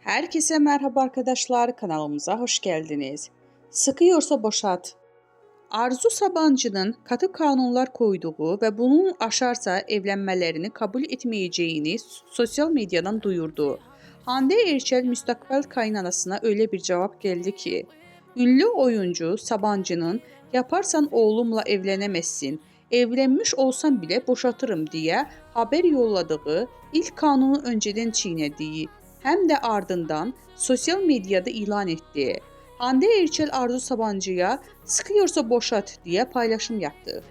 Herkese merhaba arkadaşlar, kanalımıza hoş geldiniz. Sıkıyorsa boşat. Arzu Sabancı'nın katı kanunlar koyduğu ve bunun aşarsa evlenmelerini kabul etmeyeceğini sosyal medyadan duyurdu. Hande Erçel müstakbel kaynanasına öyle bir cevap geldi ki, ünlü oyuncu Sabancı'nın yaparsan oğlumla evlenemezsin, evlenmiş olsam bile boşatırım diye haber yolladığı ilk kanunu önceden çiğnediği hem de ardından sosyal medyada ilan etti. Hande Erçel Arzu Sabancı'ya "Sıkıyorsa boşat" diye paylaşım yaptı.